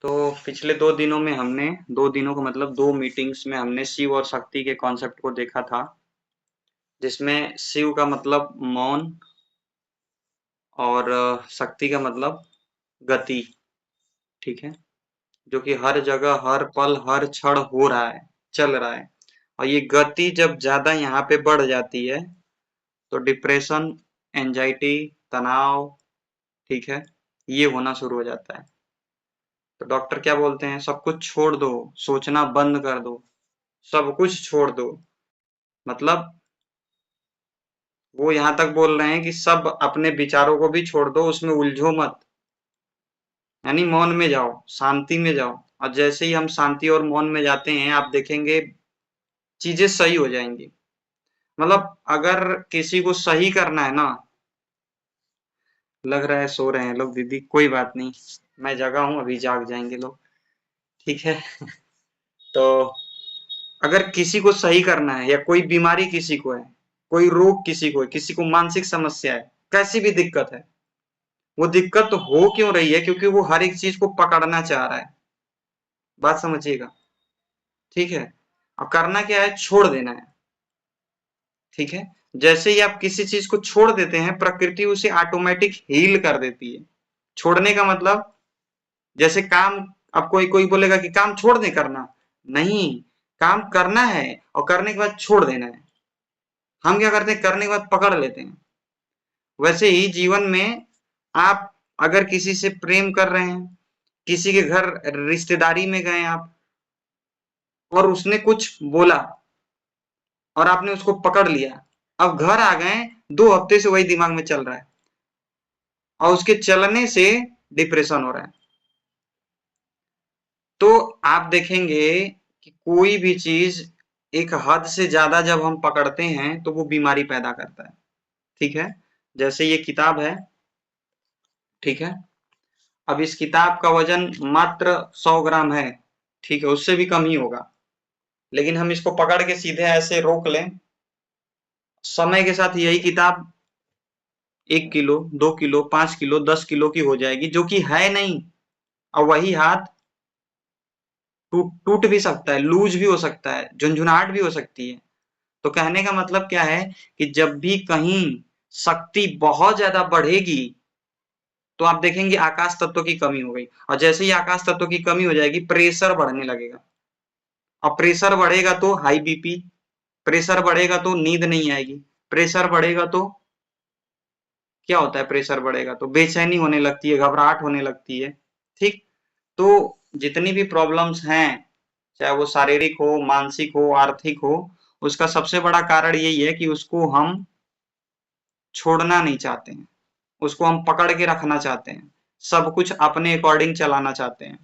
तो पिछले 2 दिनों में हमने 2 दिनों का मतलब 2 मीटिंग्स में हमने शिव और शक्ति के कॉन्सेप्ट को देखा था, जिसमें शिव का मतलब मौन और शक्ति का मतलब गति। ठीक है, जो कि हर जगह, हर पल, हर क्षण हो रहा है, चल रहा है। और ये गति जब ज्यादा यहाँ पे बढ़ जाती है तो डिप्रेशन, एंजाइटी, तनाव, ठीक है, ये होना शुरू हो जाता है। तो डॉक्टर क्या बोलते हैं? सब कुछ छोड़ दो, सोचना बंद कर दो, सब कुछ छोड़ दो। मतलब वो यहाँ तक बोल रहे हैं कि सब अपने विचारों को भी छोड़ दो, उसमें उलझो मत, यानी मौन में जाओ, शांति में जाओ। और जैसे ही हम शांति और मौन में जाते हैं, आप देखेंगे चीजें सही हो जाएंगी। मतलब अगर किसी को सही करना है ना, लग रहा है सो रहे हैं लोग दीदी, कोई बात नहीं, मैं जगा हूं, अभी जाग जाएंगे लोग। ठीक है। तो अगर किसी को सही करना है या कोई बीमारी किसी को है, कोई रोग किसी को है, किसी को मानसिक समस्या है, कैसी भी दिक्कत है, वो दिक्कत हो क्यों रही है? क्योंकि वो हर एक चीज को पकड़ना चाह रहा है। बात समझिएगा, ठीक है। और करना क्या है? छोड़ देना है। ठीक है, जैसे ही आप किसी चीज को छोड़ देते हैं, प्रकृति उसे ऑटोमेटिक हील कर देती है। छोड़ने का मतलब, जैसे काम, अब कोई कोई बोलेगा कि काम छोड़ दे करना, नहीं, काम करना है और करने के बाद छोड़ देना है। हम क्या करते हैं? करने के बाद पकड़ लेते हैं। वैसे ही जीवन में आप अगर किसी से प्रेम कर रहे हैं, किसी के घर रिश्तेदारी में गए आप और उसने कुछ बोला और आपने उसको पकड़ लिया, अब घर आ गए, 2 हफ्ते से वही दिमाग में चल रहा है और उसके चलने से डिप्रेशन हो रहा है। तो आप देखेंगे कि कोई भी चीज एक हद से ज्यादा जब हम पकड़ते हैं तो वो बीमारी पैदा करता है। ठीक है, जैसे ये किताब है, ठीक है, अब इस किताब का वजन मात्र 100 ग्राम है, ठीक है, उससे भी कम ही होगा। लेकिन हम इसको पकड़ के सीधे ऐसे रोक लें, समय के साथ यही किताब 1 किलो, 2 किलो, 5 किलो, 10 किलो की हो जाएगी, जो कि है नहीं। और वही हाथ टूट टूट भी सकता है, लूज भी हो सकता है, झुंझुनाहट भी हो सकती है। तो कहने का मतलब क्या है कि जब भी कहीं शक्ति बहुत ज्यादा बढ़ेगी तो आप देखेंगे आकाश तत्व की कमी हो गई, और जैसे ही आकाश तत्व की कमी हो जाएगी, प्रेशर बढ़ने लगेगा। और प्रेशर बढ़ेगा तो हाई बीपी, प्रेशर बढ़ेगा तो नींद नहीं आएगी, प्रेशर बढ़ेगा तो क्या होता है? प्रेशर बढ़ेगा तो बेचैनी होने लगती है, घबराहट होने लगती है। ठीक, तो जितनी भी प्रॉब्लम्स हैं, चाहे वो शारीरिक हो, मानसिक हो, आर्थिक हो, उसका सबसे बड़ा कारण यही है कि उसको हम छोड़ना नहीं चाहते हैं, उसको हम पकड़ के रखना चाहते हैं, सब कुछ अपने अकॉर्डिंग चलाना चाहते हैं।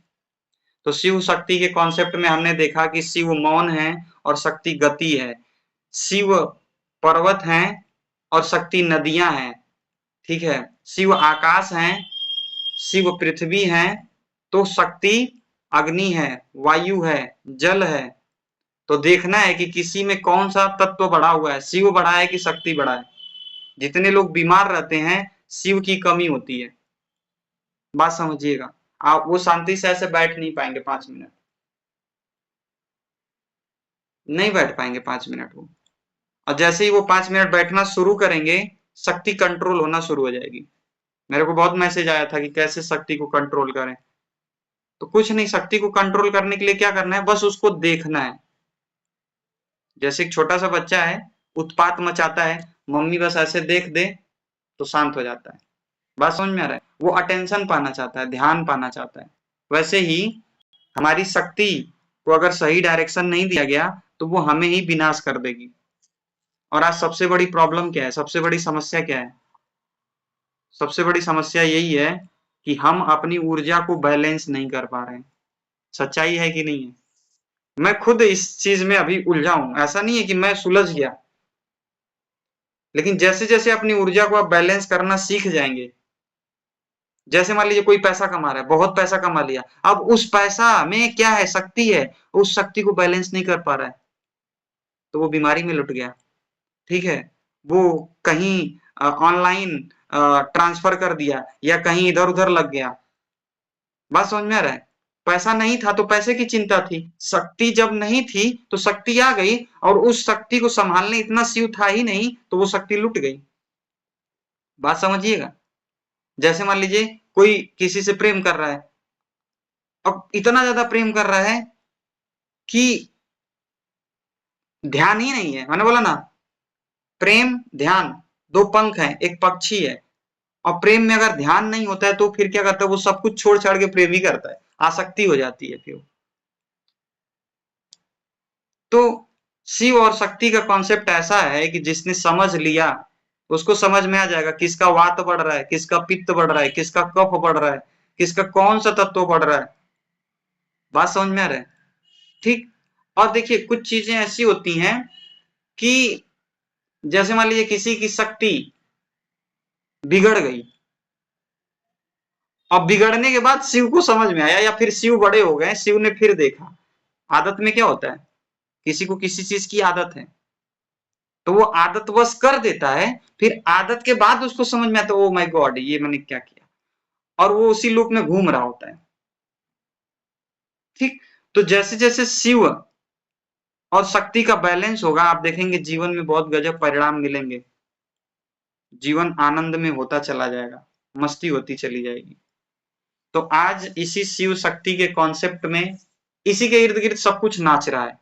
तो शिव शक्ति के कॉन्सेप्ट में हमने देखा कि शिव मौन है और शक्ति गति है, शिव पर्वत हैं और शक्ति नदियां हैं। ठीक है, शिव आकाश हैं, शिव पृथ्वी हैं, तो शक्ति अग्नि है, वायु है, जल है। तो देखना है कि किसी में कौन सा तत्व बढ़ा हुआ है, शिव बढ़ा है कि शक्ति बढ़ा है। जितने लोग बीमार रहते हैं, शिव की कमी होती है। बात समझिएगा, आप वो शांति से ऐसे बैठ नहीं पाएंगे 5 मिनट, नहीं बैठ पाएंगे 5 मिनट वो। और जैसे ही वो 5 मिनट बैठना शुरू करेंगे, शक्ति कंट्रोल होना शुरू हो जाएगी। मेरे को बहुत मैसेज आया था कि कैसे शक्ति को कंट्रोल करें। तो कुछ नहीं, शक्ति को कंट्रोल करने के लिए क्या करना है? बस उसको देखना है। जैसे एक छोटा सा बच्चा है, उत्पात मचाता है, मम्मी बस ऐसे देख दे तो शांत हो जाता है। बात समझ में आ रहा है? वो अटेंशन पाना चाहता है, ध्यान पाना चाहता है। वैसे ही हमारी शक्ति को अगर सही डायरेक्शन नहीं दिया गया तो वो हमें ही विनाश कर देगी। और आज सबसे बड़ी प्रॉब्लम क्या है? सबसे बड़ी समस्या क्या है? सबसे बड़ी समस्या यही है कि हम अपनी ऊर्जा को बैलेंस नहीं कर पा रहे हैं। सच्चाई है कि नहीं है? मैं खुद इस चीज में अभी उलझा हूं, ऐसा नहीं है कि मैं सुलझ गया, लेकिन जैसे जैसे अपनी ऊर्जा को आप बैलेंस करना सीख जाएंगे, जैसे मान लीजिए कोई पैसा कमा रहा है, बहुत पैसा कमा लिया, अब उस पैसा में क्या है? शक्ति है, उस शक्ति को बैलेंस नहीं कर पा रहा है तो वो बीमारी में लुट गया। ठीक है, वो कहीं ऑनलाइन ट्रांसफर कर दिया या कहीं इधर उधर लग गया। बात समझ में आ रहा है? पैसा नहीं था तो पैसे की चिंता थी, शक्ति जब नहीं थी तो शक्ति आ गई, और उस शक्ति को संभालने इतना शिव था ही नहीं तो वो शक्ति लुट गई। बात समझिएगा। जैसे मान लीजिए कोई किसी से प्रेम कर रहा है, अब इतना ज्यादा प्रेम कर रहा है कि ध्यान ही नहीं है। मैंने बोला ना, प्रेम ध्यान दो पंख हैं, एक पक्षी है। और प्रेम में अगर ध्यान नहीं होता है तो फिर क्या करता है, वो सब कुछ छोड़ छाड़ के प्रेम ही करता है, आसक्ति हो जाती है फिर। तो शिव और शक्ति का कॉन्सेप्ट ऐसा है कि जिसने समझ लिया उसको समझ में आ जाएगा किसका वात बढ़ रहा है, किसका पित्त बढ़ रहा है, किसका कफ बढ़ रहा है, किसका कौन सा तत्व बढ़ रहा है। बात समझ में आ रहा है? ठीक। और देखिए कुछ चीजें ऐसी होती हैं कि जैसे मान लीजिए किसी की शक्ति बिगड़ गई, अब बिगड़ने के बाद शिव को समझ में आया, या फिर शिव बड़े हो गए, शिव ने फिर देखा। आदत में क्या होता है, किसी को किसी चीज की आदत है तो वो आदतवश कर देता है, फिर आदत के बाद उसको समझ में आता है ओ माय गॉड ये मैंने क्या किया, और वो उसी लूप में घूम रहा होता है। ठीक। तो जैसे जैसे शिव और शक्ति का बैलेंस होगा, आप देखेंगे जीवन में बहुत गजब परिणाम मिलेंगे। जीवन आनंद में होता चला जाएगा, मस्ती होती चली जाएगी। तो आज इसी शिव शक्ति के कॉन्सेप्ट में, इसी के इर्द गिर्द सब कुछ नाच रहा है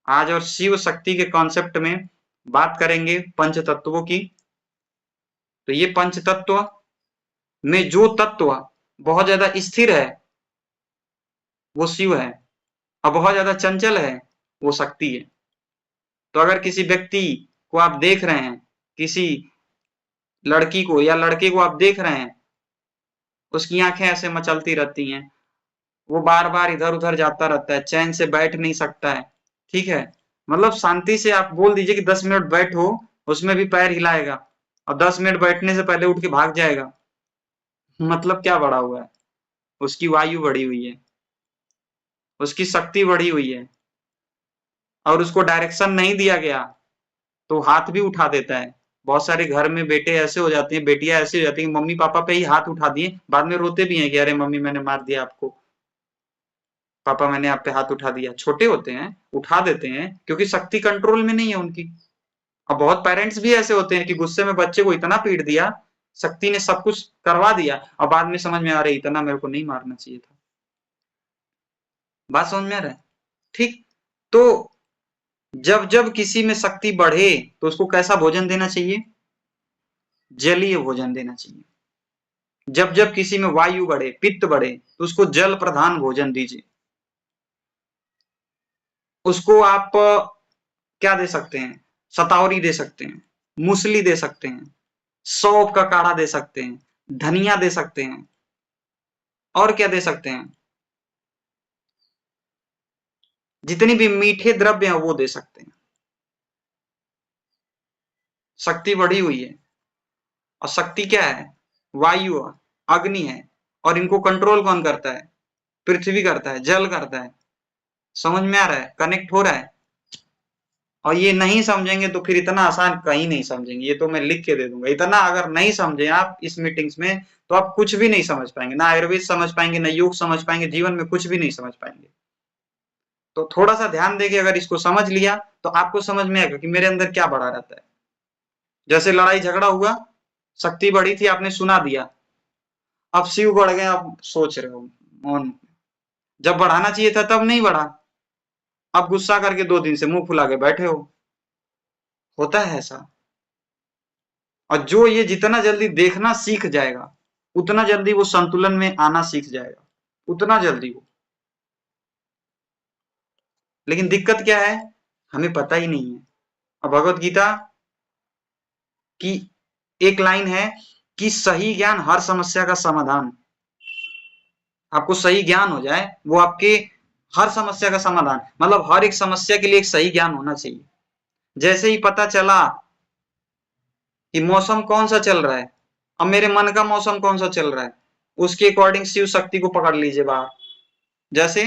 आज। और शिव शक्ति के कॉन्सेप्ट में बात करेंगे पंच तत्वों की। तो ये पंच तत्व में जो तत्व बहुत ज्यादा स्थिर है वो शिव है, और बहुत ज्यादा चंचल है वो शक्ति है। तो अगर किसी व्यक्ति को आप देख रहे हैं, किसी लड़की को या लड़के को आप देख रहे हैं, उसकी आंखें ऐसे मचलती रहती हैं, वो बार बार इधर उधर जाता रहता है, चैन से बैठ नहीं सकता है। ठीक है, मतलब शांति से आप बोल दीजिए कि 10 मिनट बैठो, उसमें भी पैर हिलाएगा, और 10 मिनट बैठने से पहले उठ के भाग जाएगा। मतलब क्या बढ़ा हुआ है, उसकी वायु बढ़ी हुई है, उसकी शक्ति बढ़ी हुई है, और उसको डायरेक्शन नहीं दिया गया तो हाथ भी उठा देता है। बहुत सारे घर में बेटे ऐसे हो जाते हैं, बेटियां ऐसी हो जाती हैं, मम्मी पापा पे ही हाथ उठा दिए, बाद में रोते भी हैं कि अरे मम्मी मैंने मार दिया आपको, पापा मैंने आप पे हाथ उठा दिया। छोटे होते हैं उठा देते हैं क्योंकि शक्ति कंट्रोल में नहीं है उनकी। और बहुत पेरेंट्स भी ऐसे होते हैं कि गुस्से में बच्चे को इतना पीट दिया, शक्ति ने सब कुछ करवा दिया, और बाद में समझ में आ रहा है इतना मेरे को नहीं मारना चाहिए था। बात समझ में आ रहा है? ठीक। तो जब जब किसी में शक्ति बढ़े तो उसको कैसा भोजन देना चाहिए? जलीय भोजन देना चाहिए। जब जब किसी में वायु बढ़े, पित्त बढ़े, तो उसको जल प्रधान भोजन दीजिए। उसको आप क्या दे सकते हैं? शतावरी दे सकते हैं, मूसली दे सकते हैं, सौंफ का काढ़ा दे सकते हैं, धनिया दे सकते हैं, और क्या दे सकते हैं? जितनी भी मीठे द्रव्य हैं वो दे सकते हैं। शक्ति बढ़ी हुई है, और शक्ति क्या है? वायु, अग्नि है, और इनको कंट्रोल कौन करता है? पृथ्वी करता है, जल करता है। समझ में आ रहा है? कनेक्ट हो रहा है? और ये नहीं समझेंगे तो फिर इतना आसान कहीं नहीं समझेंगे, ये तो मैं लिख के दे दूंगा। इतना अगर नहीं समझे आप इस मीटिंग्स में तो आप कुछ भी नहीं समझ पाएंगे, ना आयुर्वेद समझ पाएंगे, ना योग समझ पाएंगे, जीवन में कुछ भी नहीं समझ पाएंगे। तो थोड़ा सा ध्यान देके अगर इसको समझ लिया तो आपको समझ में आएगा कि मेरे अंदर क्या बढ़ा रहता है। जैसे लड़ाई झगड़ा हुआ, शक्ति बढ़ी थी, आपने सुना दिया, अब शिव बढ़ गए, आप सोच रहे हो मौन। जब बढ़ाना चाहिए था तब नहीं बढ़ा, अब गुस्सा करके 2 दिन से मुंह फुला के बैठे हो। होता है ऐसा। और जो ये जितना जल्दी देखना सीख जाएगा उतना जल्दी वो संतुलन में आना सीख जाएगा, उतना जल्दी वो। लेकिन दिक्कत क्या है, हमें पता ही नहीं है। अब भगवत गीता की एक लाइन है कि सही ज्ञान हर समस्या का समाधान। आपको सही ज्ञान हो जाए वो आपके हर समस्या का समाधान, मतलब हर एक समस्या के लिए एक सही ज्ञान होना चाहिए। जैसे ही पता चला कि मौसम कौन सा चल रहा है, अब मेरे मन का मौसम कौन सा चल रहा है, उसके अकॉर्डिंग शिव शक्ति को पकड़ लीजिए बाहर। जैसे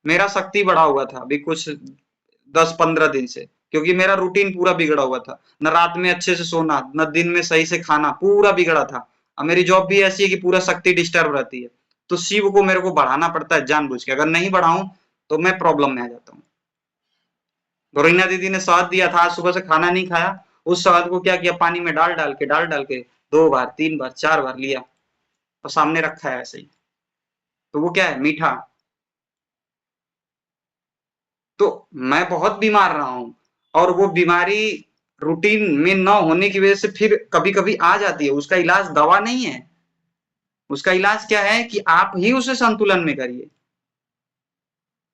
मेरा शक्ति बढ़ा हुआ था अभी कुछ 10-15 दिन से, क्योंकि मेरा रूटीन पूरा बिगड़ा हुआ था, न रात में अच्छे से सोना, न दिन में सही से खाना, पूरा बिगड़ा था। अब मेरी जॉब भी ऐसी है कि पूरा शक्ति डिस्टर्ब रहती है, तो शिव को मेरे को बढ़ाना पड़ता है जानबूझ के। अगर नहीं बढ़ाऊं तो मैं प्रॉब्लम में आ जाता हूँ। रोहिना दीदी ने शहद दिया था, आज सुबह से खाना नहीं खाया, उस शहद को क्या किया, पानी में डाल के 2 बार 3 बार 4 बार लिया और सामने रखा है ऐसे ही। तो वो क्या है, मीठा। तो मैं बहुत बीमार रहा हूं और वो बीमारी रूटीन में न होने की वजह से फिर कभी कभी आ जाती है। उसका इलाज दवा नहीं है, उसका इलाज क्या है कि आप ही उसे संतुलन में करिए।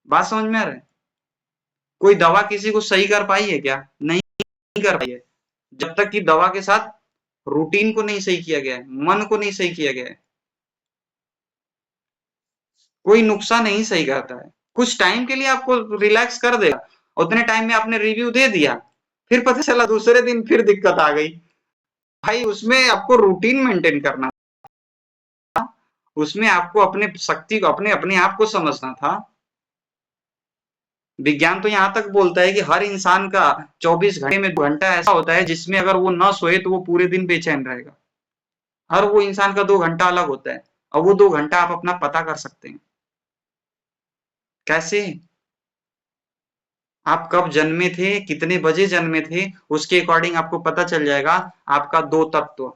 बात समझ में आ रहा है? कोई दवा किसी को सही कर पाई है क्या? नहीं कर पाई है। जब तक कि दवा के साथ रूटीन को नहीं सही किया गया है, मन को नहीं सही किया गया है, कोई नुस्खा नहीं सही करता है। कुछ टाइम के लिए आपको रिलैक्स कर देगा, उतने टाइम में आपने रिव्यू दे दिया, फिर पता चला दूसरे दिन फिर दिक्कत आ गई। भाई उसमें आपको रूटीन मेंटेन करना, उसमें आपको अपने शक्ति को, अपने अपने आप को समझना था। विज्ञान तो यहां तक बोलता है कि हर इंसान का 24 घंटे में 2 घंटा ऐसा होता है जिसमें अगर वो न सोए तो वो पूरे दिन बेचैन रहेगा। हर वो इंसान का 2 घंटा अलग होता है और वो 2 घंटा आप अपना पता कर सकते हैं। कैसे? आप कब जन्मे थे, कितने बजे जन्मे थे, उसके अकॉर्डिंग आपको पता चल जाएगा आपका 2 तत्व।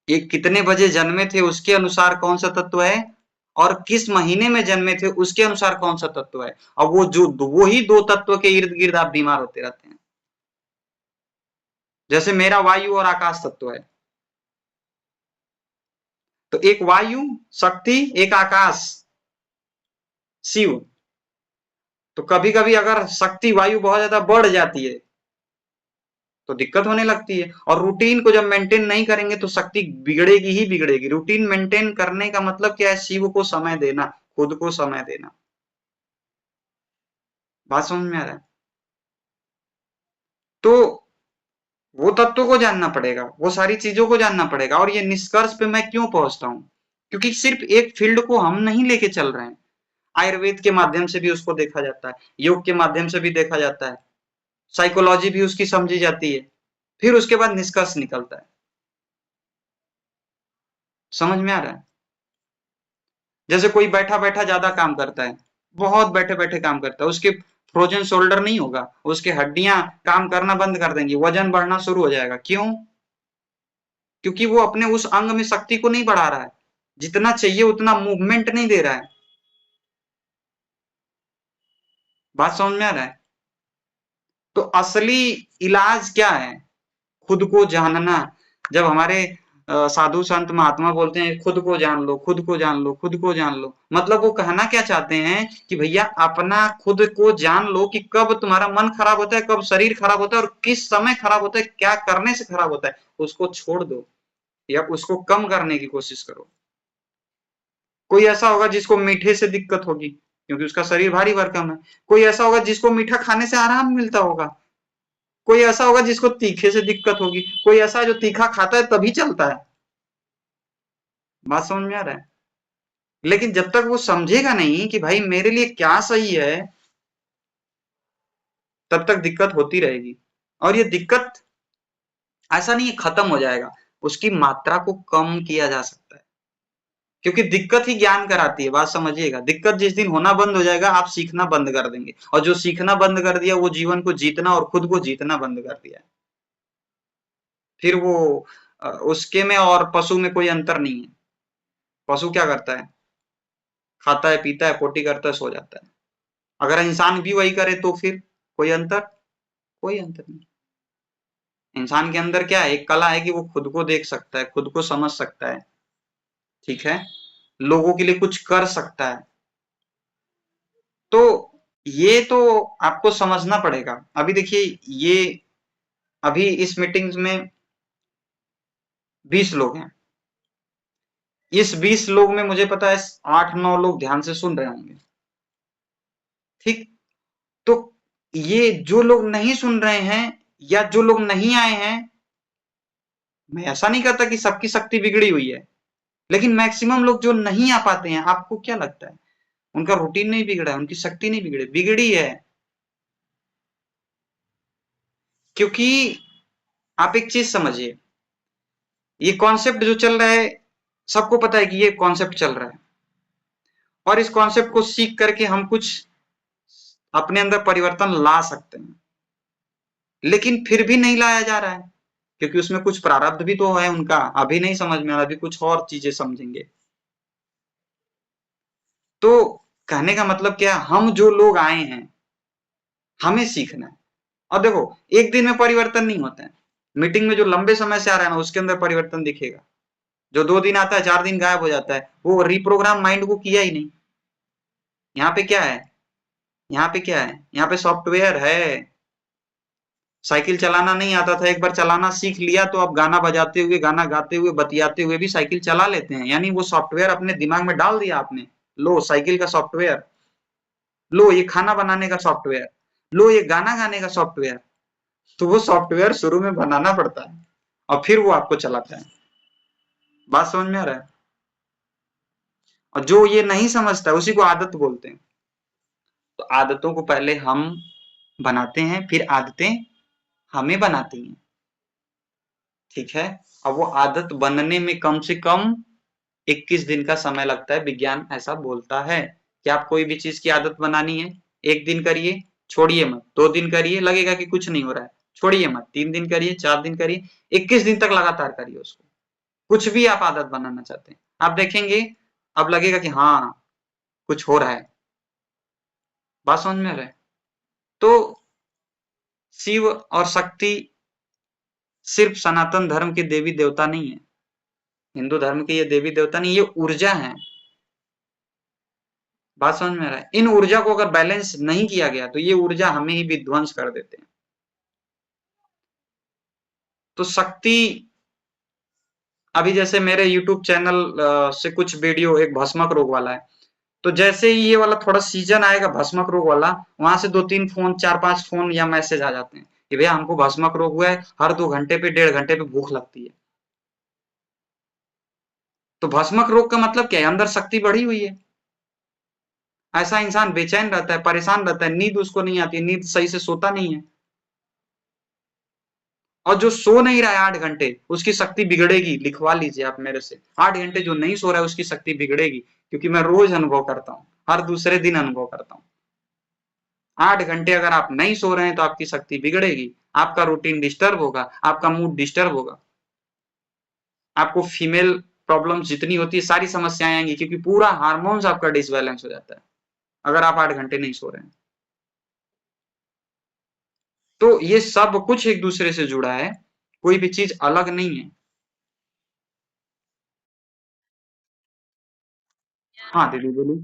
एक कितने बजे जन्मे थे उसके अनुसार कौन सा तत्व है, और किस महीने में जन्मे थे उसके अनुसार कौन सा तत्व है। और वो जो वही 2 तत्व के इर्द गिर्द आप बीमार होते रहते हैं। जैसे मेरा वायु और आकाश तत्व है, तो एक वायु शक्ति, एक आकाश शिव। तो कभी कभी अगर शक्ति वायु बहुत ज्यादा बढ़ जाती है तो दिक्कत होने लगती है। और रूटीन को जब मेंटेन नहीं करेंगे तो शक्ति बिगड़ेगी ही बिगड़ेगी। रूटीन मेंटेन करने का मतलब क्या है, शिव को समय देना, खुद को समय देना। बात समझ में आ रहा है? तो वो तत्वों को जानना पड़ेगा, वो सारी चीजों को जानना पड़ेगा। और ये निष्कर्ष पे मैं क्यों पहुंचता हूं, क्योंकि सिर्फ एक फील्ड को हम नहीं लेके चल रहे हैं। आयुर्वेद के माध्यम से भी उसको देखा जाता है, योग के माध्यम से भी देखा जाता है, साइकोलॉजी भी उसकी समझी जाती है, फिर उसके बाद निष्कर्ष निकलता है। समझ में आ रहा है? जैसे कोई बैठा बैठा ज्यादा काम करता है, बहुत बैठे बैठे काम करता है, उसके फ्रोजन शोल्डर नहीं होगा, उसके हड्डियां काम करना बंद कर देंगी, वजन बढ़ना शुरू हो जाएगा। क्यों? क्योंकि वो अपने उस अंग में शक्ति को नहीं बढ़ा रहा है, जितना चाहिए उतना मूवमेंट नहीं दे रहा है। बात समझ में आ रहा है? तो असली इलाज क्या है? खुद को जानना। जब हमारे साधु संत महात्मा बोलते हैं खुद को जान लो, खुद को जान लो, खुद को जान लो, मतलब वो कहना क्या चाहते हैं कि भैया अपना खुद को जान लो कि कब तुम्हारा मन खराब होता है, कब शरीर खराब होता है और किस समय खराब होता है, क्या करने से खराब होता है, उसको छोड़ दो या उसको कम करने की कोशिश करो। कोई ऐसा होगा जिसको मीठे से दिक्कत होगी क्योंकि उसका शरीर भारी भरकम है। कोई ऐसा होगा जिसको मीठा खाने से आराम मिलता होगा। कोई ऐसा होगा जिसको तीखे से दिक्कत होगी। कोई ऐसा है जो तीखा खाता है तभी चलता है। बात समझ में आ रहा है? लेकिन जब तक वो समझेगा नहीं कि भाई मेरे लिए क्या सही है, तब तक दिक्कत होती रहेगी। और ये दिक्कत ऐसा नहीं है खत्म हो जाएगा, उसकी मात्रा को कम किया जा सकता है। क्योंकि दिक्कत ही ज्ञान कराती है। बात समझिएगा, दिक्कत जिस दिन होना बंद हो जाएगा आप सीखना बंद कर देंगे, और जो सीखना बंद कर दिया वो जीवन को जीतना और खुद को जीतना बंद कर दिया। फिर वो उसके में और पशु में कोई अंतर नहीं है। पशु क्या करता है, खाता है, पीता है, पोटी करता है, सो जाता है। अगर इंसान भी वही करे तो फिर कोई अंतर? कोई अंतर नहीं। इंसान के अंदर क्या है, एक कला है कि वो खुद को देख सकता है, खुद को समझ सकता है, ठीक है, लोगों के लिए कुछ कर सकता है। तो ये तो आपको समझना पड़ेगा। अभी देखिए, ये अभी इस मीटिंग में 20 लोग हैं। इस 20 लोग में मुझे पता है 8-9 लोग ध्यान से सुन रहे होंगे, ठीक। तो ये जो लोग नहीं सुन रहे हैं या जो लोग नहीं आए हैं, मैं ऐसा नहीं कहता कि सबकी शक्ति बिगड़ी हुई है, लेकिन मैक्सिमम लोग जो नहीं आ पाते हैं, आपको क्या लगता है उनका रूटीन नहीं बिगड़ा है, उनकी शक्ति नहीं बिगड़ी, बिगड़ी है। क्योंकि आप एक चीज समझिए, ये कॉन्सेप्ट जो चल रहा है, सबको पता है कि ये कॉन्सेप्ट चल रहा है, और इस कॉन्सेप्ट को सीख करके हम कुछ अपने अंदर परिवर्तन ला सकते हैं, लेकिन फिर भी नहीं लाया जा रहा है क्योंकि उसमें कुछ प्रारब्ध भी तो है उनका, अभी नहीं समझ में आ रहा, अभी कुछ और चीजें समझेंगे। तो कहने का मतलब क्या, हम जो लोग आए हैं हमें सीखना है। और देखो एक दिन में परिवर्तन नहीं होता है, मीटिंग में जो लंबे समय से आ रहा है ना उसके अंदर परिवर्तन दिखेगा, जो 2 दिन आता है 4 दिन गायब हो जाता है, वो रिप्रोग्राम माइंड को किया ही नहीं। यहाँ पे क्या है, यहाँ पे क्या है, यहाँ पे सॉफ्टवेयर है। साइकिल चलाना नहीं आता था, एक बार चलाना सीख लिया तो अब गाना बजाते हुए, गाना गाते हुए, बतियाते हुए भी साइकिल चला लेते हैं, यानी वो सॉफ्टवेयर अपने दिमाग में डाल दिया आपने। लो साइकिल का सॉफ्टवेयर, लो ये खाना बनाने का सॉफ्टवेयर, लो ये गाना गाने का सॉफ्टवेयर। तो वो सॉफ्टवेयर शुरू में बनाना पड़ता है और फिर वो आपको चलाता है। बात समझ में आ रहा है? और जो ये नहीं समझता उसी को आदत बोलते हैं। तो आदतों को पहले हम बनाते हैं, फिर आदतें हमें बनाती हैं। ठीक है, अब वो आदत बनने में कम से कम 21 दिन का समय लगता है, विज्ञान ऐसा बोलता है कि आप कोई भी चीज की आदत बनानी है, 1 दिन करिए छोड़िए मत, 2 दिन करिए लगेगा कि कुछ नहीं हो रहा है, छोड़िए मत, 3 दिन करिए, 4 दिन करिए, 21 दिन तक लगातार करिए उसको। कुछ भी आप आदत बनाना चाहते हैं, आप देखेंगे अब लगेगा कि हाँ कुछ हो रहा है। बात समझ में आ रहा है? तो शिव और शक्ति सिर्फ सनातन धर्म के देवी देवता नहीं है, हिंदू धर्म के ये देवी देवता नहीं, ये ऊर्जा है। बात समझ में आ रहा है? इन ऊर्जा को अगर बैलेंस नहीं किया गया तो ये ऊर्जा हमें ही विध्वंस कर देते हैं। तो शक्ति, अभी जैसे मेरे YouTube चैनल से कुछ वीडियो एक भस्मक रोग वाला है, तो जैसे ही ये वाला थोड़ा सीजन आएगा भस्मक रोग वाला, वहां से 2-3 फोन, 4-5 फोन या मैसेज आ जाते हैं कि भैया हमको भस्मक रोग हुआ है, हर 2 घंटे पे 1.5 घंटे पे भूख लगती है। तो भस्मक रोग का मतलब क्या है, अंदर शक्ति बढ़ी हुई है। ऐसा इंसान बेचैन रहता है, परेशान रहता है, नींद उसको नहीं आती, नींद सही से सोता नहीं है। और जो सो नहीं रहा है 8 घंटे उसकी शक्ति बिगड़ेगी, लिखवा लीजिए आप मेरे से, 8 घंटे जो नहीं सो रहा है उसकी शक्ति बिगड़ेगी, क्योंकि मैं रोज अनुभव करता हूँ, हर दूसरे दिन अनुभव करता हूँ। 8 घंटे अगर आप नहीं सो रहे हैं तो आपकी शक्ति बिगड़ेगी, आपका रूटीन डिस्टर्ब होगा, आपका मूड डिस्टर्ब होगा, आपको फीमेल प्रॉब्लम जितनी होती है सारी समस्याएं आएंगी, क्योंकि पूरा हार्मोन्स आपका डिसबैलेंस हो जाता है अगर आप 8 घंटे नहीं सो रहे हैं। तो ये सब कुछ एक दूसरे से जुड़ा है, कोई भी चीज अलग नहीं है। हाँ दीदी बोलिए।